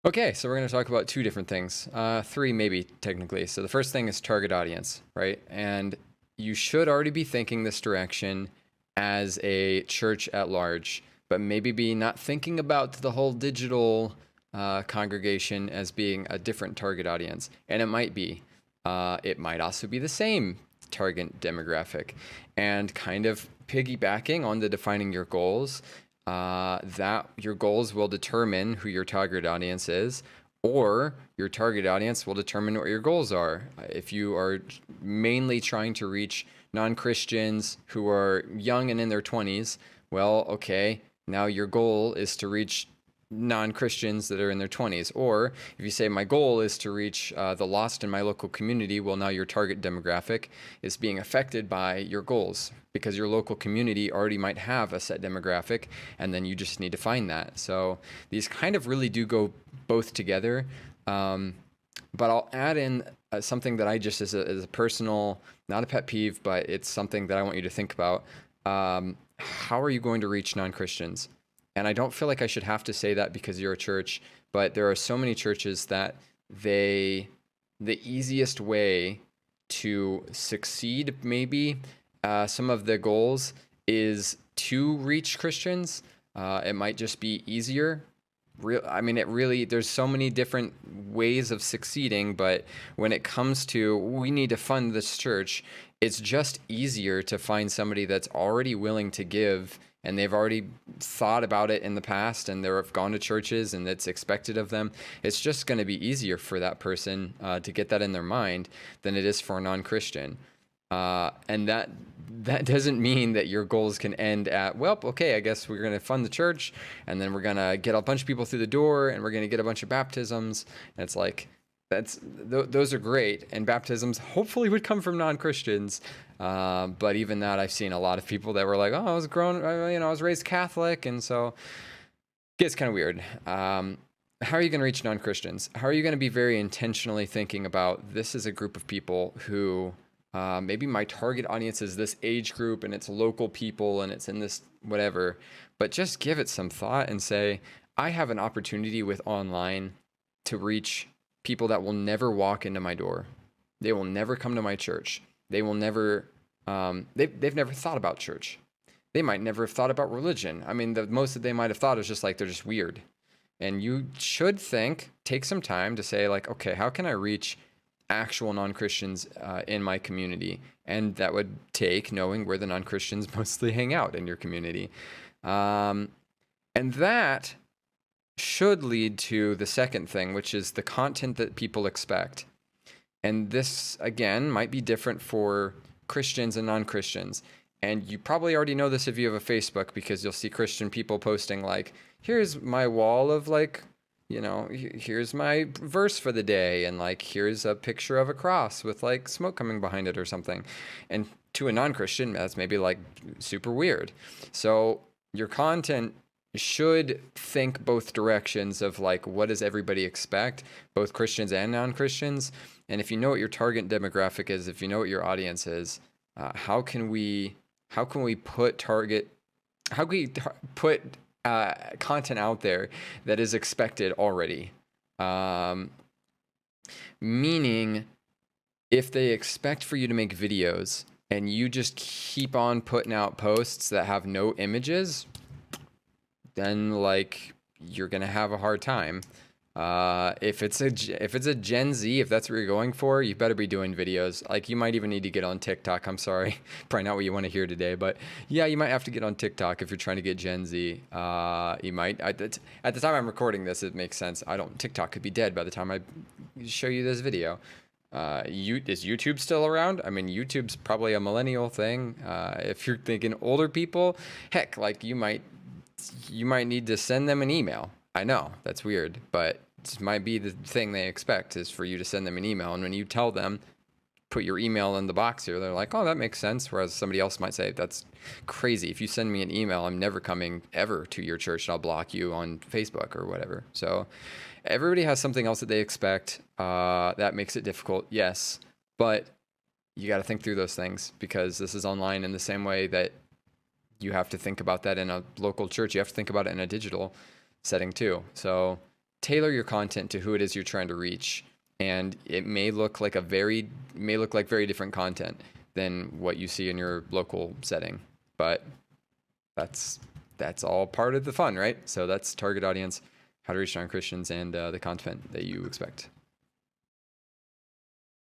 Okay, so we're going to talk about two different things, three maybe technically. So the first thing is target audience, right? And you should already be thinking this direction as a church at large, but maybe be not thinking about the whole digital congregation as being a different target audience. And it might be. It might also be the same target demographic. And kind of piggybacking on the defining your goals, that your goals will determine who your target audience is, or your target audience will determine what your goals are. If you are mainly trying to reach non-Christians who are young and in their 20s, well, okay, now your goal is to reach non-Christians that are in their 20s. Or if you say my goal is to reach the lost in my local community, well, now your target demographic is being affected by your goals because your local community already might have a set demographic, and then you just need to find that. So these kind of really do go both together. But I'll add in something that I just as a personal, not a pet peeve, but it's something that I want you to think about. How are you going to reach non-Christians? And I don't feel like I should have to say that because you're a church, but there are so many churches that the easiest way to succeed, maybe some of the goals is to reach Christians. It might just be easier. There's so many different ways of succeeding, but when it comes to we need to fund this church, it's just easier to find somebody that's already willing to give and they've already thought about it in the past and they've gone to churches and it's expected of them. It's just going to be easier for that person to get that in their mind than it is for a non-Christian. And that doesn't mean that your goals can end at, well, okay, I guess we're going to fund the church and then we're going to get a bunch of people through the door and we're going to get a bunch of baptisms. And it's like, those are great, and baptisms hopefully would come from non-Christians. But even that, I've seen a lot of people that were like, "Oh, I was raised Catholic," and so it gets kind of weird. How are you going to reach non-Christians? How are you going to be very intentionally thinking about this is a group of people who maybe my target audience is this age group and it's local people and it's in this whatever, but just give it some thought and say, I have an opportunity with online to reach people that will never walk into my door. They will never come to my church. They will never, they've never thought about church. They might never have thought about religion. I mean, the most that they might have thought is just like, they're just weird. And you should take some time to say like, okay, how can I reach actual non-Christians in my community? And that would take knowing where the non-Christians mostly hang out in your community. And that should lead to the second thing, which is the content that people expect. And this, again, might be different for Christians and non-Christians. And you probably already know this if you have a Facebook, because you'll see Christian people posting like, here's my wall of like, here's my verse for the day. And like, here's a picture of a cross with like smoke coming behind it or something. And to a non-Christian, that's maybe like super weird. So your content should think both directions of like, what does everybody expect, both Christians and non-Christians? And if you know what your target demographic is, if you know what your audience is, how can we put content out there that is expected already? Meaning, if they expect for you to make videos and you just keep on putting out posts that have no images, then like you're gonna have a hard time. If it's a Gen Z, if that's what you're going for, you better be doing videos. Like you might even need to get on TikTok. I'm sorry, probably not what you want to hear today, but yeah, you might have to get on TikTok if you're trying to get Gen Z. You might. At the time I'm recording this, it makes sense. TikTok could be dead by the time I show you this video. Is YouTube still around? I mean, YouTube's probably a millennial thing. If you're thinking older people, heck, like you might need to send them an email. I know that's weird, but this might be the thing they expect is for you to send them an email. And when you tell them, put your email in the box here, they're like, oh, that makes sense. Whereas somebody else might say, that's crazy. If you send me an email, I'm never coming ever to your church and I'll block you on Facebook or whatever. So everybody has something else that they expect. That makes it difficult. Yes. But you got to think through those things because this is online in the same way that you have to think about that in a local church. You have to think about it in a digital setting too. So tailor your content to who it is you're trying to reach, and it may look like very different content than what you see in your local setting, but that's all part of the fun, right? So that's target audience, how to reach non-Christians, and the content that you expect.